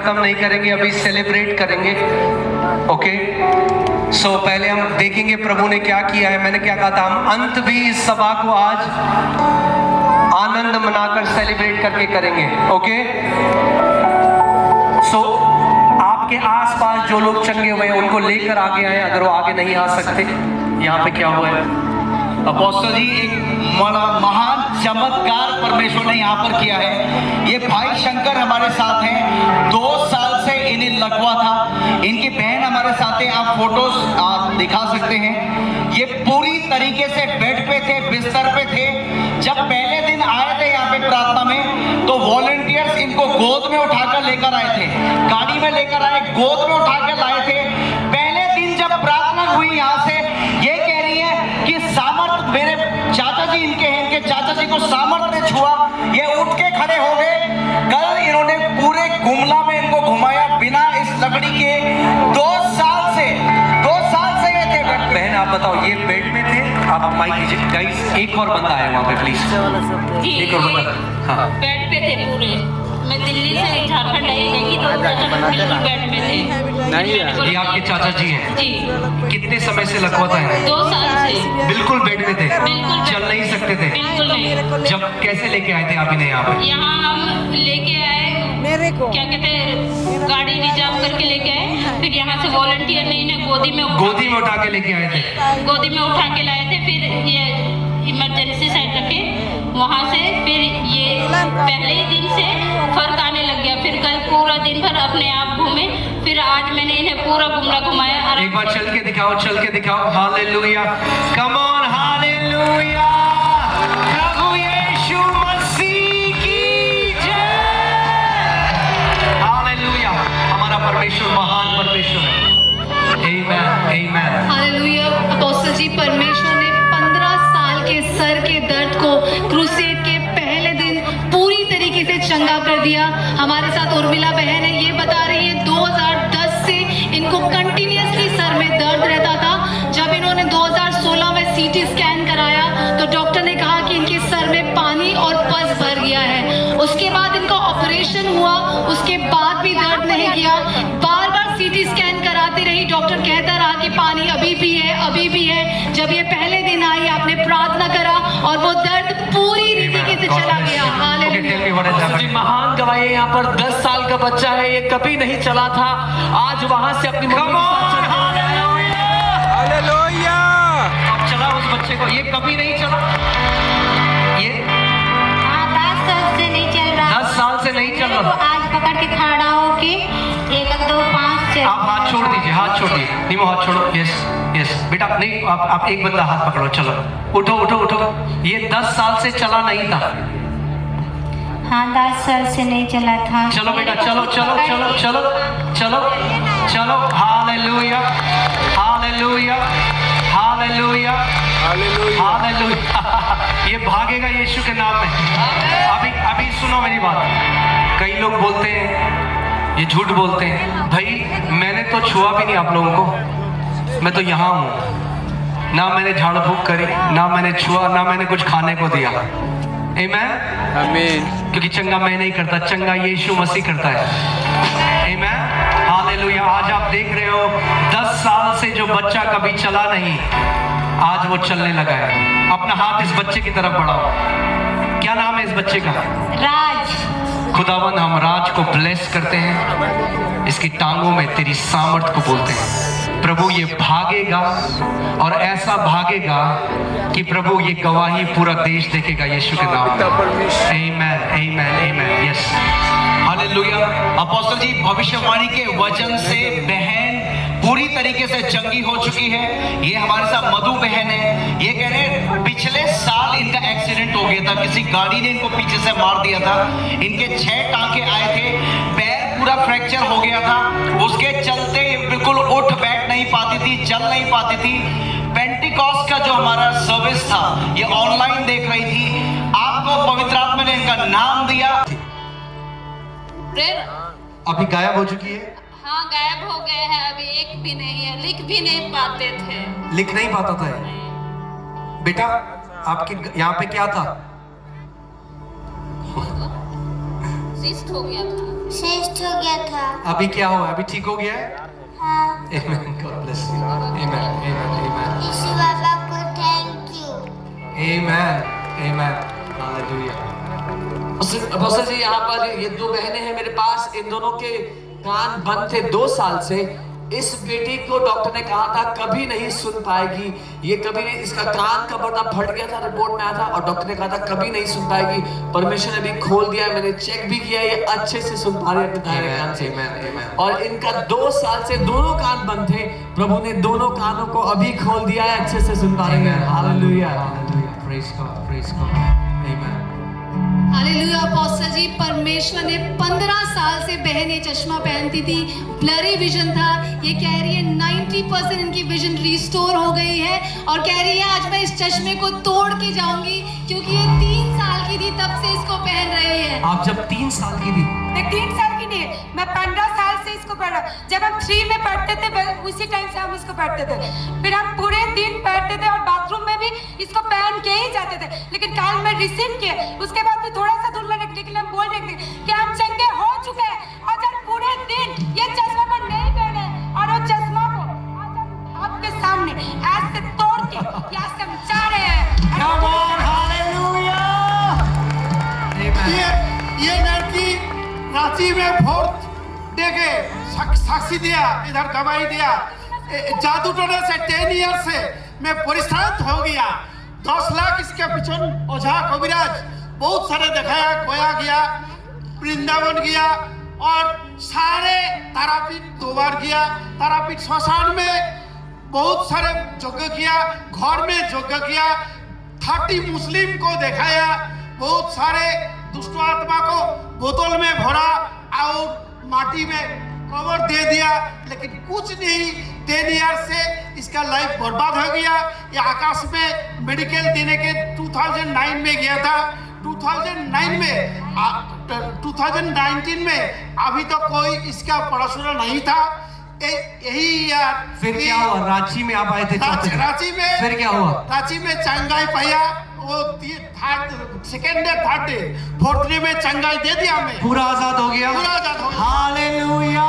खत्म नहीं करेंगे, अभी सेलिब्रेट करेंगे। ओके, सो पहले हम देखेंगे प्रभु ने क्या किया है। मैंने क्या कहा था, हम अंत भी इस सभा को आज आनंद मनाकर सेलिब्रेट करके करेंगे। ओके, सो आपके आसपास जो लोग चंगे हुए हैं उनको लेकर आगे आए, अगर वो आगे नहीं आ सकते। यहाँ पे क्या हुआ है अपोस्टल जी, एक महान चमत्कार परमेश्वर ने यहाँ पर किया है। ये भाई शंकर हमारे साथ हैं, 2 साल से इन्हें लकवा था। इनकी बहन हमारे साथ है, आप फोटोज आप दिखा सकते हैं। ये पूरी तरीके से बेड पे थे, बिस्तर पे थे। जब पहले दिन आए थे यहाँ पे प्रार्थना में, तो वॉलंटियर्स इनको गोद में उठाकर लेकर आए थे, गाड़ी में लेकर आए, गोद में उठाकर लाए थे। पहले दिन जब प्रार्थना हुई यहाँ से, ये कह रही है कि सामर्थ, मेरे चाचा जी इनके हैं, इनके चाचा जी को सामर्थ ने छुआ, ये उठ के खड़े हो गए। कल इन्होंने पूरे गुमला में इनको घुमाया बिना इस लकड़ी के। 2 साल से ये थे। बहन आप बताओ, ये बेड में थे, आप माइक कीजिए गाइस। एक और बंदा है वहाँ पे प्लीज, एक और बंदा। हाँ, बेड पे थे पूरे। मैं दिल्ली से झारखंड आई थी, तो बिल्कुल बेड पे थे। नहीं, ये आपके चाचा जी हैं जी। कितने समय से लकवा है? 2 साल से बिल्कुल बेड में थे, बिल्कुल चल नहीं सकते थे। बिल्कुल नहीं। जब कैसे लेके आए थे आप इन्हें यहाँ पे? यहाँ हम लेके आए, मेरे को क्या कहते हैं, गाड़ी रिजर्व करके लेके आए। फिर यहाँ से वॉलंटियर ने इन्हें गोदी में उठा के लेके आए थे। गोदी में उठा के लाए थे। फिर ये इमरजेंसी साइड रखे, वहाँ से फिर ये पहले ही दिन से फर्क आने लग गया। फिर कल पूरा दिन भर अपने आप घूमे, फिर आज मैंने इन्हें पूरा गुमला घुमाया। एक बार चल के दिखाओ, चल के दिखाओ। हालेलुया, कम ऑन, हालेलुया, प्रभु यीशु मसीह की जय। हालेलुया, हमारा परमेश्वर महान परमेश्वर है। आमेन, आमेन। हालेलुया। अपोस्टल जी, परमेश्वर ने 15 साल के सर के दर्द को क्रूसेड के पहले दिन पूरी तरीके से चंगा कर दिया। हमारे साथ उर्मिला बहन है, ये बता रही है 2010 से इनको कंटिन्यूअसली सर में दर्द रहता था। जब इन्होंने 2016 में सीटी स्कैन कराया तो डॉक्टर ने कहा कि इनके सर में पानी और पस भर गया है। उसके बाद इनका ऑपरेशन हुआ, उसके बाद भी दर्द नहीं गया। बार बार सीटी स्कैन कराती रही, डॉक्टर कहता रहा कि पानी अभी भी है, अभी भी है। जब ये पहले दिन आई, आपने प्रार्थना करा और वो दर्द पूरी तरीके से चला गया। हालेलुया। जी, महान गवाही। यहाँ पर 10 साल का बच्चा है, ये कभी नहीं चला था, आज वहां से अपनी मम्मी के साथ चला। हालेलुया, अब चला उस बच्चे को, ये कभी नहीं चला। ये 10 साल से नहीं चल रहा। 10 साल से नहीं चल रहा। आज पकड़ के खड़ा होके 1 2 5 6। आप हाथ छोड़ दीजिए, हाथ छोड़ दीजिए, नीमो हाथ छोड़ो। यस यस बेटा, नहीं आप एक बंदा हाथ पकड़ो, चलो उठो उठो उठो। ये 10 साल से चला नहीं था। हाँ, 10 साल से नहीं चला था। चलो बेटा, चलो चलो चलो चलो चलो चलो। Hallelujah, hallelujah, hallelujah, hallelujah. ये भागेगा यीशु के नाम में। अभी सुनो मेरी बात। कई लोग बोलते हैं, ये झूठ बोलते हैं, भाई मैंने तो छुआ भी नहीं आप लोगों को, मैं तो यहाँ हूँ, ना मैंने झाड़ फूक करी, ना मैंने छुआ, ना मैंने कुछ खाने को दिया। आमीन। क्योंकि चंगा मैं नहीं करता, चंगा यीशु मसीह करता है। आमीन, हालेलुया। आज आप देख रहे हो 10 साल से जो बच्चा कभी चला नहीं, आज वो चलने लगा है। अपना हाथ इस बच्चे की तरफ बढ़ाओ। क्या नाम है इस बच्चे का? राज। खुदावन, हम राज को ब्लेस करते हैं, इसकी टांगों में तेरी सामर्थ को बोलते हैं। प्रभु ये भागेगा और ऐसा भागेगा कि प्रभु ये गवाही पूरा देश देखेगा यीशु के नाम में। आमीन, आमीन, आमीन। Yes, hallelujah. अपोस्टल जी, भविष्यवाणी के वचन से बहन पूरी तरीके से चंगी हो चुकी है। ये हमारे साथ मधु बहन है। ये कह रहे हैं पिछले साल इनका एक्सीडेंट हो गया था, किसी गाड़ी ने इनको पीछे से मार दिया था। इनके 6 टांके आए थे, पैर पूरा फ्रैक्चर हो गया था। उसके चलते बिल्कुल उठ बैठ नहीं पाती थी, चल नहीं पाती थी। पेंटिकॉस्ट का जो हमारा सर्विस था, ये ऑनलाइन देख रही थी। आपको पवित्र आत्मा ने इनका नाम दिया। अभी गायब हो चुकी है। हाँ, गायब हो गए हैं, अभी एक भी नहीं है, लिख भी नहीं पाते थे। लिख नहीं पाता था बेटा? आपके यहाँ पे क्या था? सिस्ट हो गया था। श्रेष्ठ हो गया था। अभी क्या हुआ? अभी ठीक हो गया है? हाँ। Amen. God bless you. Amen. Amen. Amen. Yeshu Baba को thank you. Amen. Amen. Hallelujah. Apostle ji, यहाँ पर ये दो बहनें हैं मेरे पास, इन दोनों के कान बंद थे 2 साल से। इस बेटी को डॉक्टर ने कहा था कभी नहीं सुन पाएगी, ये कभी नहीं, इसका कान का पर्दा फट गया था, रिपोर्ट में आया था, और डॉक्टर ने कहा था कभी नहीं सुन पाएगी। परमेश्वर ने भी खोल दिया, मैंने चेक भी किया, ये अच्छे से सुन पा रही है अपने दाहिने कान से। और इनका 2 साल से दोनों कान बंद थे, प्रभु ने दोनों कानों को अभी खोल दिया है, अच्छे से सुन पा रही है। Hallelujah, Hallelujah. Praise God. Praise God. Amen. Hallelujah. Apostle ji, परमेश्वर ने 15 साल से बहन ये चश्मा पहनती थी, ब्लरी विजन था। ये कह रही है 90% इनकी विजन रिस्टोर हो गई है, और कह रही है आज मैं इस चश्मे को तोड़ के जाऊंगी, क्योंकि ये 3 साल की थी तब से इसको पहन रही है। आप जब 3 साल की थी? मैं 3 साल की नहीं, मैं 15 साल से इसको पढ़ा। जब हम 3 में पढ़ते थे उसी टाइम से हम इसको पढ़ते थे, फिर हम पूरे दिन पढ़ते थे और बाथरूम में भी इसको पहन के ही जाते थे। लेकिन कल मैं रिसीव किया, उसके बाद भी थोड़ा सा दूर लगे, लेकिन हम बोल रहे थे कि हम चंगे हो चुके हैं। और जब पूरे दिन ये चश्मा को नहीं पहने, और वो चश्मा को आज हम आपके सामने ऐसे तोड़ के यहाँ से हम जा रहे हैं। Come on, hallelujah. Amen. ये लड़की रांची में वोट देके साक्षी दिया, इधर गवाही दिया। जादू टोने से 10 ईयर से मैं परिश्रांत हो गया। 10 लाख इसके पीछे ओझा कविराज बहुत सारे दिखाया, गोया गया, वृंदावन गया, और सारे तारापीठ 2 बार गया। तारापीठ श्मशान में बहुत सारे यज्ञ किया, घर में यज्ञ किया, 30 मुस्लिम को दिखाया, बहुत सारे दुष्ट आत्मा को बोतल में भरा और माटी में कवर दे दिया, लेकिन कुछ नहीं। 10 ईयर से इसका लाइफ बर्बाद हो गया। ये आकाश में मेडिकल देने के 2009 में गया था। 2019 में अभी तो कोई इसका पढ़ाशुना नहीं था। यही यार, फिर क्या हुआ? रांची में आप आए थे? रांची में फिर क्या हुआ? रांची में चंगाई पाया। वो second day, third day, fourth day में चंगाई दे दिया हमें। पूरा आजाद हो गया? पूरा आजाद हो गया। हालेलुया।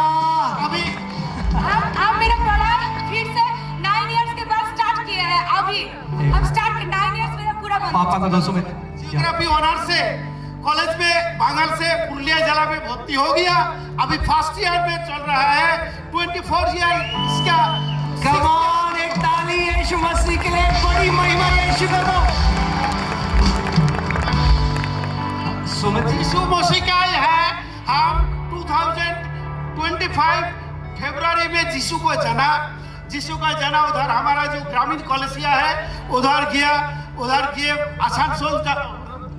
अभी हम मेरा पढ़ाई फिर से 9 इयर्स के बाद स्टार्ट किया है। अभी हम स्टार्ट 9 इयर्स मेरा पूरा बन। पापा को 200 में जियोग्राफी ऑनर से कॉलेज में बांगल से पुरुलिया जिला में भर्ती हो गया। अभी फर्स्ट ईयर में चल रहा है। 24 ईयर इसका। Come on, एक ताली यीशु मसीह के लिए, बड़ी महिमा यीशु को दो। सुमित यीशु मसीह का है। हम 2025 फरवरी में यीशु को जाना। उधर हमारा जो ग्रामीण कॉलेजिया है उधर गया, उधर गए आसनसोल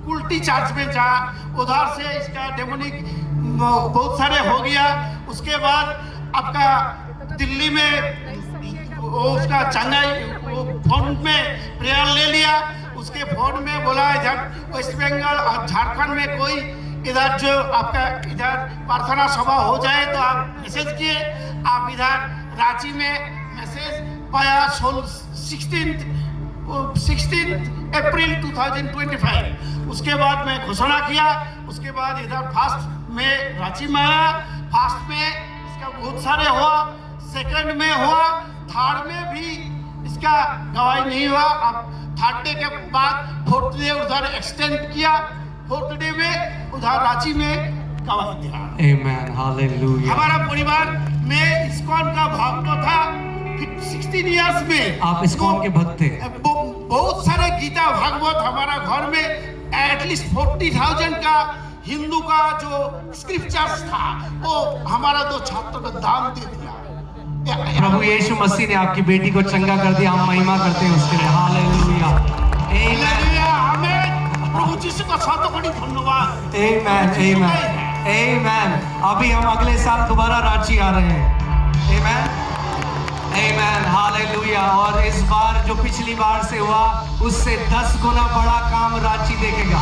उल्टी चर्च में जा, उधर से इसका डेमोनिक बहुत सारे हो गया। उसके बाद आपका दिल्ली में उसका चंगाई फोन में प्रेयर ले लिया। उसके फोन में बोला इधर वेस्ट बंगाल और झारखंड में कोई इधर जो आपका इधर प्रार्थना सभा हो जाए तो आप मैसेज किए। आप इधर रांची में मैसेज पाया 16 अप्रैल 2025। उसके बाद मैं घोषणा किया। उसके बाद इधर फर्स्ट में रांची में आया। फर्स्ट में इसका बहुत सारे हुआ, सेकंड में हुआ, थर्ड में भी इसका गवाही नहीं हुआ। अब थर्ड डे के बाद फोर्थ डे उधर एक्सटेंड किया। फोर्थ डे में उधर रांची में गवाही दिया। Amen. Hallelujah. हमारा परिवार में इस्कॉन का भक्त था। 16 इयर्स में आप इस्कॉन के भक्त थे? बहुत सारे गीता भागवत हमारा घर में एटलीस्ट 40,000 का हिंदू का जो स्क्रिप्चर्स था वो हमारा 2 छात्रों को दान दे दिया। प्रभु यीशु मसीह ने आपकी बेटी को चंगा कर दिया। हम महिमा करते हैं उसके लिए। हालेलुया। हालेलुया। हमें प्रभु यीशु का शतकोटि धन्यवाद। Amen. Amen. Amen. अभी हम अगले साल दोबारा रांची आ रहे हैं। Amen. Amen. Hallelujah. और इस बार जो पिछली बार से हुआ उससे 10 गुना बड़ा काम रांची देखेगा।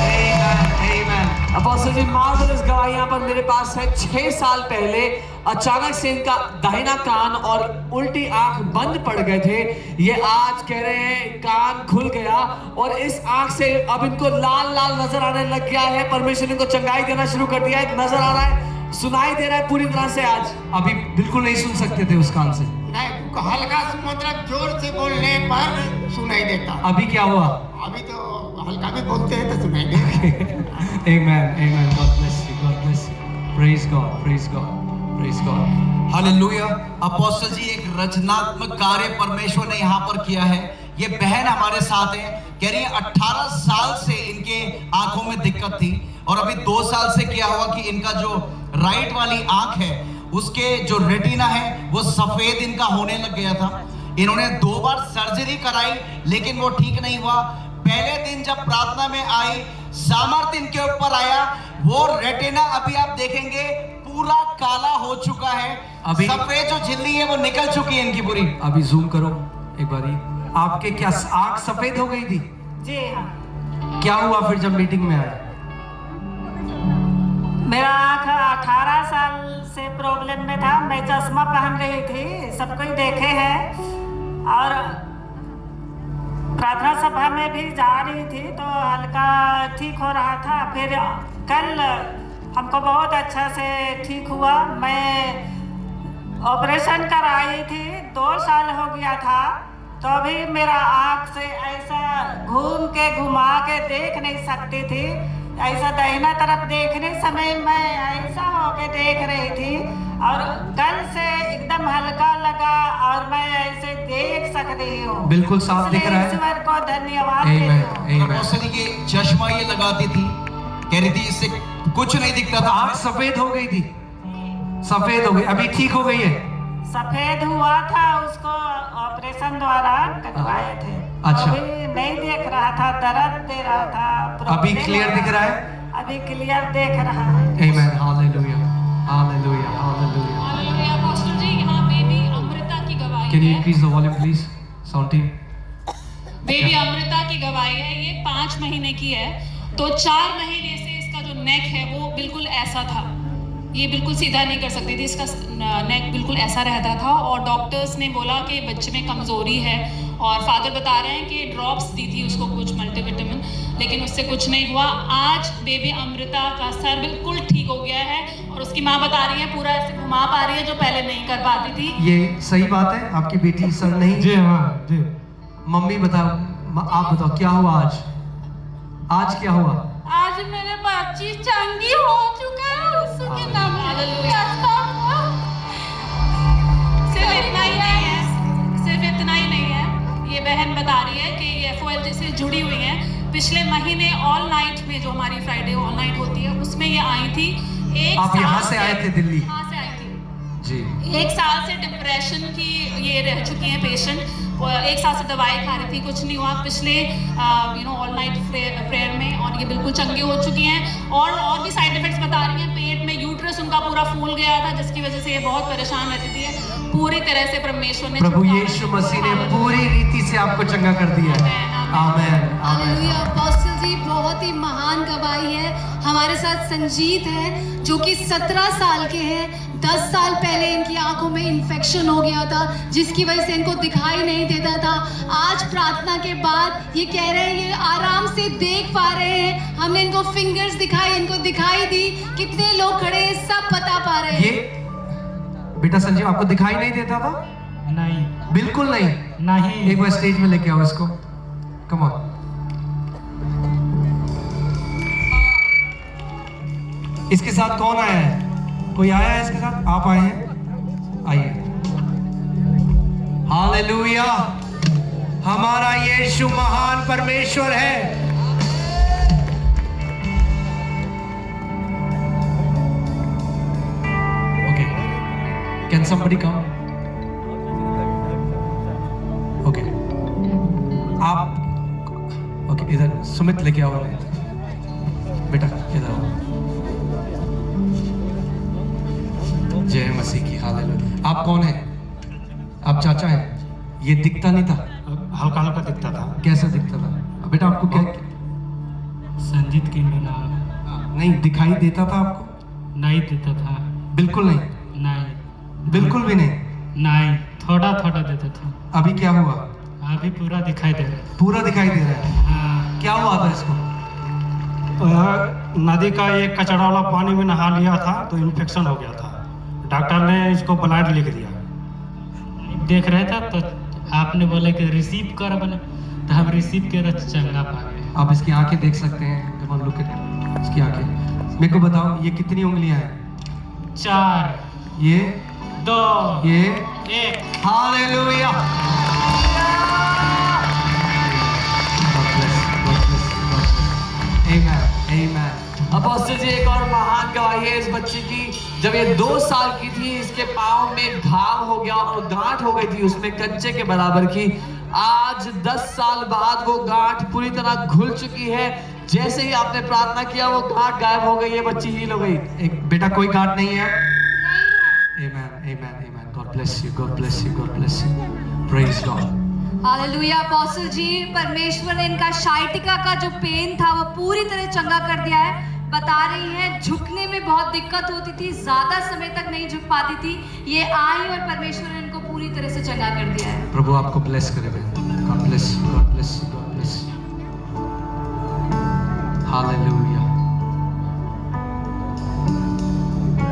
Amen. Amen. अपोस्टल जी, मार्वलस गवाही यहाँ पर मेरे पास है। 6 साल पहले अचानक से इनका दाहिना कान और उल्टी आंख बंद पड़ गए थे, ये आज कह रहे हैं कान खुल गया और इस आंख से अब इनको लाल लाल नजर आने लग गया है। परमेश्वर इनको चंगाई देना शुरू कर दिया है, नजर आ रहा है, सुनाई दे रहा है पूरी तरह से। आज अभी बिल्कुल नहीं सुन सकते थे उस कान से, नहीं, हल्का मतलब जोर से बोलने पर सुनाई देता। अभी क्या हुआ? अभी तो हल्का भी बोलते हैं तो सुनाई देता। Amen, amen. God bless you. God bless you. Praise God. Praise God. Praise God. Hallelujah. Apostle ji एक रचनात्मक कार्य परमेश्वर ने यहाँ पर किया है। ये बहन हमारे साथ है, कह रही है 18 साल से इनके आंखों में दिक्कत थी और अभी 2 साल से क्या हुआ कि इनका जो राइट वाली आंख है उसके जो रेटिना है वो सफेद इनका होने लग गया था। इन्होंने 2 बार सर्जरी कराई लेकिन वो ठीक नहीं हुआ। पहले दिन जब प्रार्थना में आई, सामर्थ्य इनके ऊपर आया, वो रेटिना अभी आप देखेंगे पूरा काला हो चुका है। अभी सफेद जो झिल्ली है वो निकल चुकी है इनकी पूरी। अभी जूम करो एक बारी। आपके क्या आंख सफेद हो गई थी? जी हाँ। क्या हुआ फिर जब मीटिंग में आए? मेरा आँख 18 साल से प्रॉब्लम में था। मैं चश्मा पहन रही थी, सबको ही देखे हैं, और प्रार्थना सभा में भी जा रही थी तो हल्का ठीक हो रहा था। फिर कल हमको बहुत अच्छा से ठीक हुआ। मैं ऑपरेशन कराई थी, 2 साल हो गया था, तो अभी मेरा आँख से ऐसा घुमा के देख नहीं सकती थी। ऐसा दाहिना तरफ देखने समय मैं ऐसा होके देख रही थी और कल से एकदम हल्का लगा और मैं ऐसे देख सक रही हूँ। बिल्कुल साफ दिख रहा है। ईश्वर को धन्यवाद Amen, देती हूँ। अपोस्टल ये चश्मा ये लगाती थी, कह रही थी इससे कुछ नहीं दिखता था। आंख सफेद हो गई थी, सफेद हो गई, अभी ठीक हो गई है। सफेद हुआ था, उसको ऑपरेशन द्वारा कटवाए थे। अच्छा। अभी नहीं देख रहा था, दर्द दे रहा था। अभी क्लियर दिख रहा है? अभी क्लियर देख रहा है। Amen. Hallelujah. Hallelujah. Hallelujah. Hallelujah. Pastor ji यहाँ बेबी अमृता की गवाही Can you है। increase the volume, please? Sound team. Baby Amrita की गवाही है, ये 5 महीने की है। तो 4 महीने से इसका जो नेक है वो बिल्कुल ऐसा था, ये बिल्कुल सीधा नहीं कर सकती थी, इसका नेक बिल्कुल ऐसा रहता था और डॉक्टर्स ने बोला कि बच्चे में कमज़ोरी है और फादर बता रहे हैं कि ड्रॉप्स दी थी उसको कुछ मल्टीविटामिन, लेकिन उससे कुछ नहीं हुआ। आज बेबी अमृता का सर बिल्कुल ठीक हो गया है और उसकी माँ बता रही है पूरा ऐसे घुमा पा रही है जो पहले नहीं कर पाती थी। ये सही बात है? आपकी बेटी सर नहीं? जी हाँ जी। मम्मी बताओ, आप बताओ क्या हुआ आज? आज क्या हुआ? आज मेरे बच्ची चंगी हो चुका है, उसके नाम सिर्फ इतना ही नहीं है, सिर्फ इतना ही नहीं है, ये बहन बता रही है कि ये FOLG से जुड़ी हुई है। पिछले महीने ऑल नाइट में, जो हमारी फ्राइडे ऑल नाइट होती है, उसमें ये आई थी। आप यहाँ से आए थे दिल्ली? हाँ से आई थी जी। 1 साल से डिप्रेशन की ये रह चुकी हैं पेशेंट। 1 साल से दवाई खा रही थी, कुछ नहीं हुआ। पिछले ऑल नाइट प्रेयर में और ये बिल्कुल चंगी हो चुकी हैं और भी साइड इफेक्ट्स बता रही हैं। पेट में यूट्रस उनका पूरा फूल गया था जिसकी वजह से ये बहुत परेशान रहती थी। पूरी तरह से परमेश्वर ने, प्रभु यीशु मसीह ने पूरी रीति से आपको चंगा कर दिया। आमेन। हालेलुया। अपोस्टल जी बहुत ही महान गवाही है। हमारे साथ संजीत है जो कि 17 साल के हैं। 10 साल पहले इनकी आंखों में इन्फेक्शन हो गया था जिसकी वजह से इनको दिखाई नहीं देता था। आज प्रार्थना के बाद ये कह रहे हैं ये आराम से देख पा रहे हैं। हमने इनको फिंगर्स दिखाई, इनको दिखाई दी, कितने लोग खड़े हैं सब बता पा रहे हैं। ये बेटा संजीव आपको दिखाई नहीं देता था? नहीं, बिल्कुल नहीं। नहीं। एक बार स्टेज में लेके आओ इसको, कम ऑन। इसके साथ कौन आया है? कोई आया है इसके साथ? आप आए हैं? आइए। हालेलुया। हमारा यीशु महान परमेश्वर है। Okay, can somebody come? Okay, आप ओके इधर सुमित लेके आओ बेटा, इधर आओ। जय मसीह की। हालेलुया। आप कौन हैं? आप चाचा हैं? ये दिखता नहीं था? हल्का हल्का दिखता था। कैसा दिखता था बेटा? आपको क्या संजीत की नहीं दिखाई देता था आपको? नहीं देता था, बिल्कुल नहीं। नहीं। बिल्कुल भी नहीं। नहीं, थोड़ा थोड़ा देते थे। अभी क्या हुआ? अभी पूरा दिखाई दे रहा है। पूरा दिखाई दे रहा है। हाँ, क्या हुआ था इसको? नदी का एक कचरा वाला पानी में नहा लिया था तो इन्फेक्शन हो गया था। डॉक्टर ने इसको ब्लाइंड लिख दिया। देख रहे थे तो आपने बोले कि रिसीव कर, बोले तो हम रिसीव किया तो चंगा पा गए। आप इसकी आंखें देख सकते हैं। Come on, look at it. इसकी आंखें मेरे को बताओ, ये कितनी उंगलियां हैं? 4, ये 2, ये 1। हालेलुया। आमेन, आमेन। अपोस्टल जी, एक और महान गवाही है इस बच्ची की। जब ये 2 साल की थी, इसके पाँव में घाव हो गया और गांठ हो गई थी उसमें कंचे के बराबर की। आज 10 साल बाद वो गांठ पूरी तरह घुल चुकी है। जैसे ही आपने प्रार्थना किया वो गांठ गायब हो गई है, बच्ची हील हो गई। एक बेटा, कोई गांठ नहीं है। Amen, amen, amen. God bless you, God bless you, God bless you. Praise God. Hallelujah. Apostle ji, परमेश्वर ने इनका शाइटिका का जो पेन था वो पूरी तरह चंगा कर दिया है। बता रही हैं झुकने में बहुत दिक्कत होती थी, ज्यादा समय तक नहीं झुक पाती थी। ये आई और परमेश्वर ने इनको पूरी तरह से चंगा कर दिया है। प्रभु आपको ब्लेस करे बहन। God bless you, God bless you, God bless you. Hallelujah.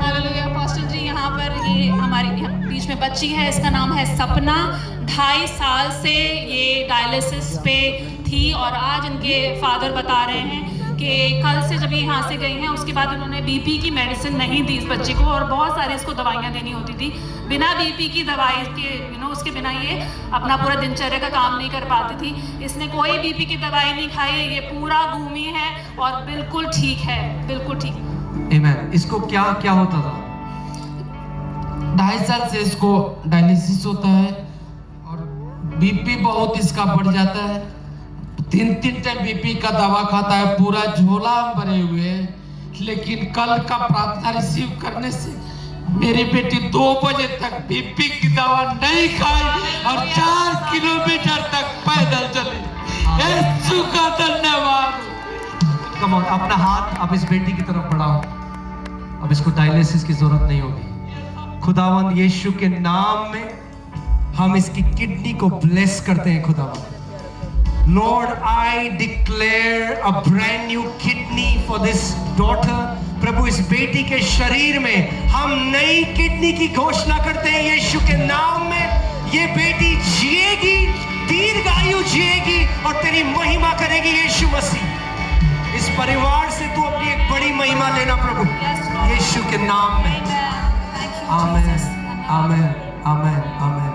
Hallelujah. Pastor ji, यहाँ पर ये हमारे बीच में बच्ची है, इसका नाम है सपना। 2.5 साल से ये डायलिसिस पे थी और आज इनके फादर बता रहे हैं कि कल से जब ये यहाँ से गई हैं उसके बाद उन्होंने बीपी की मेडिसिन नहीं दी इस बच्चे को, और बहुत सारी इसको दवाइयाँ देनी होती थी। बिना बीपी की दवाई के उसके बिना ये अपना पूरा दिनचर्या का काम नहीं कर पाती थी। इसने कोई बीपी की दवाई नहीं खाई है, ये पूरा घूमी है और बिल्कुल ठीक है, बिल्कुल ठीक। आमेन। इसको क्या क्या होता था? 2.5 साल से इसको डायलिसिस होता है और बीपी बहुत इसका बढ़ जाता है। 3 टाइम बीपी का दवा खाता है, पूरा झोला भरे हुए हैं। लेकिन कल का प्रार्थना रिसीव करने से मेरी बेटी 2 बजे तक बीपी की दवा नहीं खाई और 4 किलोमीटर तक पैदल चली। यीशु का धन्यवाद। कम ऑन, अपना हाथ अब इस बेटी की तरफ बढ़ाओ। अब इसको डायलिसिस की जरूरत नहीं होगी। खुदावंद यीशु के नाम में हम इसकी किडनी को ब्लेस करते हैं। खुदावंद, Lord, I declare a brand new kidney for this daughter. प्रभु, इस बेटी के शरीर में हम नई किडनी की घोषणा करते हैं यीशु के नाम में। ये बेटी जिएगी, दीर्घायु जिएगी और तेरी महिमा करेगी यीशु मसीह। इस परिवार से तू अपनी एक बड़ी महिमा लेना प्रभु, यीशु के नाम में। आमेन, आमेन, आमेन, आमेन,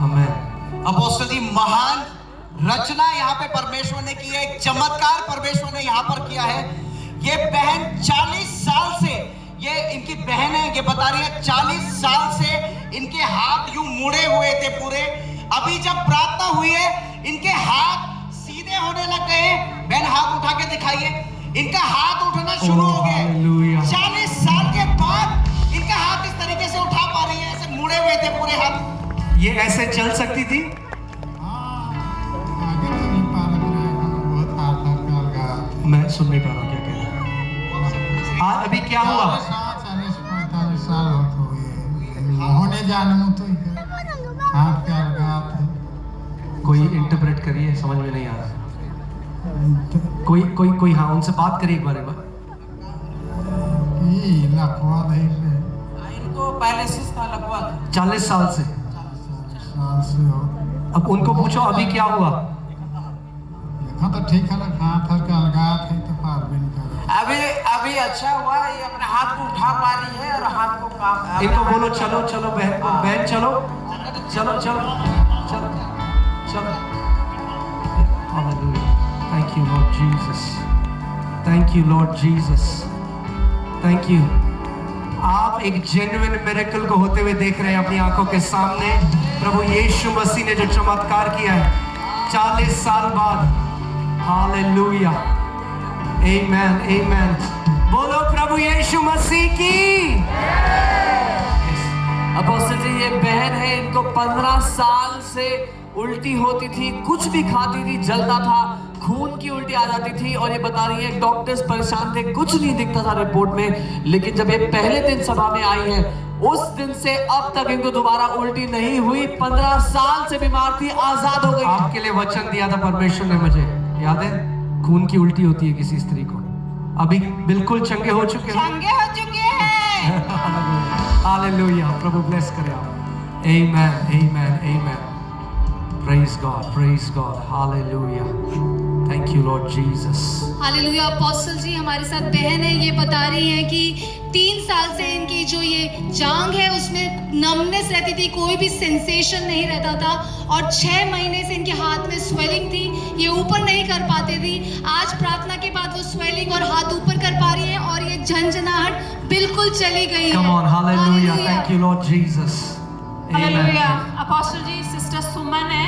आमेन। अपोस्टल जी, महान रचना यहाँ पे परमेश्वर ने की है, एक चमत्कार परमेश्वर ने यहाँ पर किया है। ये बहन 40 साल से, ये इनकी बहन है, ये बता रही है 40 साल से इनके हाथ यूं मुड़े हुए थे पूरे। अभी जब प्रार्थना हुई है इनके हाथ सीधे होने लग गए। बहन हाथ उठा के दिखाइए, इनका हाथ उठना शुरू हो गया। 40 साल के बाद इनका हाथ इस तरीके से उठा पा रही है, ऐसे मुड़े हुए थे पूरे हाथ। ये ऐसे चल सकती थी? मैं सुन नहीं पा रहा हूँ क्या कह रहा है। आज अभी क्या हुआ? 40-45 साल होने जाने तो हाथ क्या लगा। कोई इंटरप्रेट करिए, समझ में नहीं आ रहा। कोई कोई कोई हाँ, उनसे बात करिए एक बार। लकवा इनको पैरालिसिस था लगभग 40 साल से। अब उनको पूछो अभी क्या हुआ। हाँ तो ठीक है ना, हाथ हर का लगा थे तो पार भी नहीं कर। अभी अच्छा हुआ, ये अपने हाथ को उठा पा रही है और हाथ को काम। इनको बोलो चलो चलो बहन को, बहन चलो चलो चलो चलो चलो। Hallelujah. Thank you Lord Jesus, thank you Lord Jesus, thank you. आप एक जेन्युइन मिरेकल को होते हुए देख रहे हैं अपनी आंखों के सामने। प्रभु यीशु मसीह ने जो चमत्कार किया है 40 साल बाद। हालेलुया, आमेन, आमेन। बोलो प्रभु यीशु मसीह की। अपोस्टल जी, ये बहन है, इनको 15 साल से उल्टी होती थी, कुछ भी खाती थी जलता था, खून की उल्टी आ जाती थी और ये बता रही है डॉक्टर्स परेशान थे, कुछ नहीं दिखता था रिपोर्ट में। लेकिन जब ये पहले दिन सभा में आई है उस दिन से अब तक इनको दोबारा उल्टी नहीं हुई। 15 साल से बीमार थी, आजाद हो गई। आपके लिए वचन दिया था परमेश्वर ने, मुझे याद है, खून की उल्टी होती है किसी स्त्री को। अभी बिल्कुल चंगे हो चुके हैं। चंगे हो चुके हैं। हालेलुया, प्रभु ब्लेस करे आप। Amen, amen, amen. Praise God, hallelujah. Thank you Lord Jesus. Hallelujah. Apostle ji हमारे साथ बहन है, ये बता रही है कि 3 साल से इनकी जो ये जांघ है उसमें नमनेस रहती थी, कोई भी सेंसेशन नहीं रहता था, और 6 महीने से इनके हाथ में स्वेलिंग थी, ये ऊपर नहीं कर पाते थी। आज प्रार्थना के बाद वो स्वेलिंग और हाथ ऊपर कर पा रही है और ये झंझनाहट बिल्कुल चली गई है। Come on, hallelujah, thank you Lord Jesus. Hallelujah. Apostle ji, sister Suman है,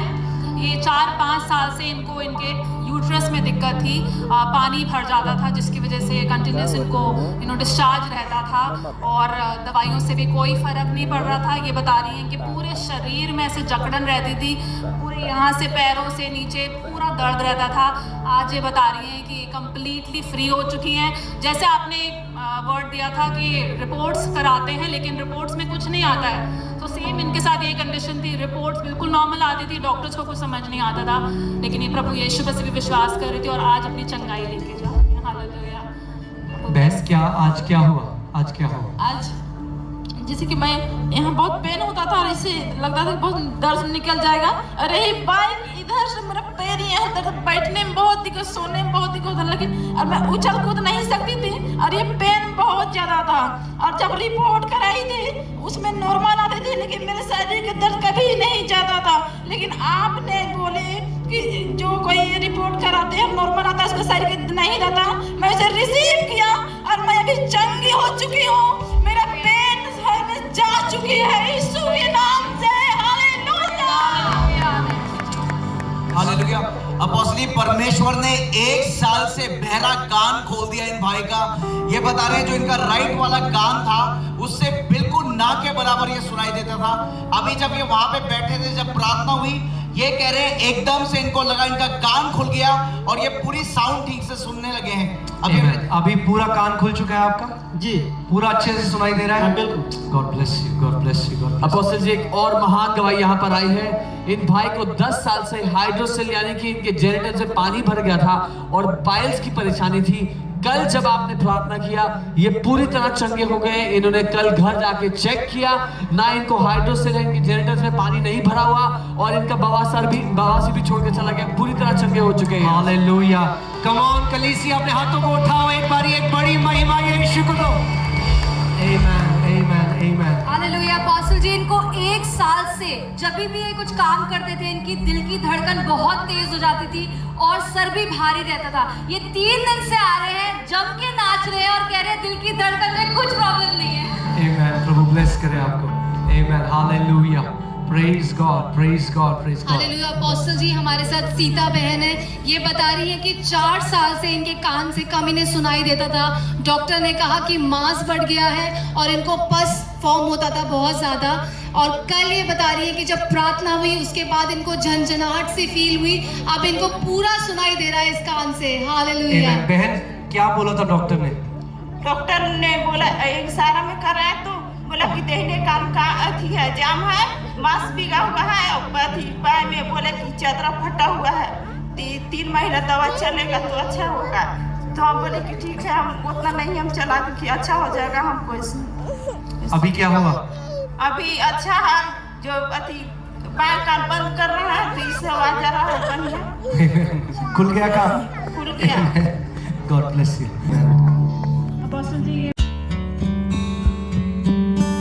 ये 4-5 साल से इनको इनके यूट्रस में दिक्कत थी, पानी भर जाता था जिसकी वजह से कंटिन्यूस इनको डिस्चार्ज रहता था और दवाइयों से भी कोई फर्क नहीं पड़ रहा था। ये बता रही हैं कि पूरे शरीर में ऐसे जकड़न रहती थी, पूरे यहाँ से पैरों से नीचे पूरा दर्द रहता था। आज ये बता रही हैं कि कंप्लीटली फ्री हो चुकी हैं। जैसे आपने वर्ड दिया था कि रिपोर्ट्स कराते हैं लेकिन रिपोर्ट्स में कुछ नहीं आता है, तो सेम इनके साथ ये कंडीशन थी। रिपोर्ट्स बिल्कुल नॉर्मल आती थी, डॉक्टर्स को कुछ समझ नहीं आता था, लेकिन ये प्रभु यीशु पर से भी विश्वास कर रही थी और आज अपनी चंगाई लेके जा रही है। हालेलुया। बहस क्या आज क्या हुआ? आज क्या हुआ? आज जैसे कि मैं यहाँ बहुत पेन होता था और इसे लगता था बहुत दर्द निकल जाएगा। अरे बाइक इधर से मेरा पैर यहाँ दर्द, बैठने में बहुत दिक्कत, सोने में बहुत दिक्कत, लेकिन और मैं उछल कूद नहीं सकती थी और ये पेन बहुत ज़्यादा था। और जब रिपोर्ट कराई थी उसमें नॉर्मल आते थे, लेकिन मेरे शरीर के दर्द कभी नहीं जाता था। लेकिन आपने बोले कि जो कोई रिपोर्ट कराते हैं नॉर्मल आता है, उसका शरीर के नहीं रहता। मैं उसे रिसीव किया और मैं अभी चंगी हो चुकी हूँ। मेरा पेन जा चुकी है यीशु के नाम से। Hallelujah, hallelujah. अपोस्टली परमेश्वर ने 1 साल से बहरा कान खोल दिया इन भाई का। ये बता रहे हैं जो इनका राइट वाला कान था उससे बिल्कुल ना के बराबर ये सुनाई देता था। अभी जब ये वहां पे बैठे थे, जब प्रार्थना हुई, ये कह रहे हैं एकदम से इनको लगा इनका कान खुल गया और ये पूरी साउंड ठीक से सुनने लगे हैं। अभी पूरा कान खुल चुका है आपका? जी, पूरा अच्छे से सुनाई दे रहा है? बिल्कुल। God bless you, God bless you, God. Apostle ji, एक और महान गवाही यहाँ पर आई है। इन भाई को 10 साल से हाइड्रोसेल यानी कि इनके जेनिटल से पानी भर गया था और पाइल्स की परेशानी थी। कल जब आपने प्रार्थना किया ये पूरी तरह चंगे हो गए। इन्होंने कल घर जाके चेक किया, ना इनको हाइड्रोसेल इनके जेनिटल्स में पानी नहीं भरा हुआ और इनका बवासीर भी छोड़ के चला गया। पूरी तरह चंगे हो चुके हैं। हालेलुया। कम ऑन कलीसिया, अपने हाथों को उठाओ एक बार, एक बड़ी महिमा यीशु को दो। आमेन, आमेन, आमेन। हालेलुया। अपोस्टल जी, इनको 1 साल से जब भी ये कुछ काम करते थे इनकी दिल की धड़कन बहुत तेज हो जाती थी और सर भी भारी रहता था। ये 3 दिन से आ रहे हैं, जम के नाच रहे हैं और कह रहे हैं दिल की धड़कन में कुछ प्रॉब्लम नहीं है। आमेन, प्रभु ब्लेस करे आपको। Amen, hallelujah. Praise God, praise God, praise God. Hallelujah. Apostle ji हमारे साथ सीता बहन है, ये बता रही है कि 4 साल से इनके कान से कम इन्हें सुनाई देता था। डॉक्टर ने कहा कि मांस बढ़ गया है और इनको पस फॉर्म होता था बहुत ज़्यादा। और कल ये बता रही है कि जब प्रार्थना हुई उसके बाद इनको झंझनाहट सी फील हुई, अब इनको पूरा सुनाई दे रहा है इस कान से। हालेलुया। बहन, क्या बोला था डॉक्टर ने? डॉक्टर ने बोला इशारा में कर रहा है, तो बोला कि देहने कान का अथी है, जाम है, मांस बिगा हुआ है और पैर में बोले कि चदरा फटा हुआ है, 3 महीना दवा चलेगा तो अच्छा होगा। तो हम बोले कि ठीक है, हम उतना नहीं हम चला कि अच्छा हो जाएगा हमको इसमें। अभी क्या हुआ? अभी अच्छा है, जो अथी पैर कान बंद कर रहा है तो इससे आवाज आ रहा है बढ़िया। खुल गया कान? खुल गया। God bless you. Apostle ji,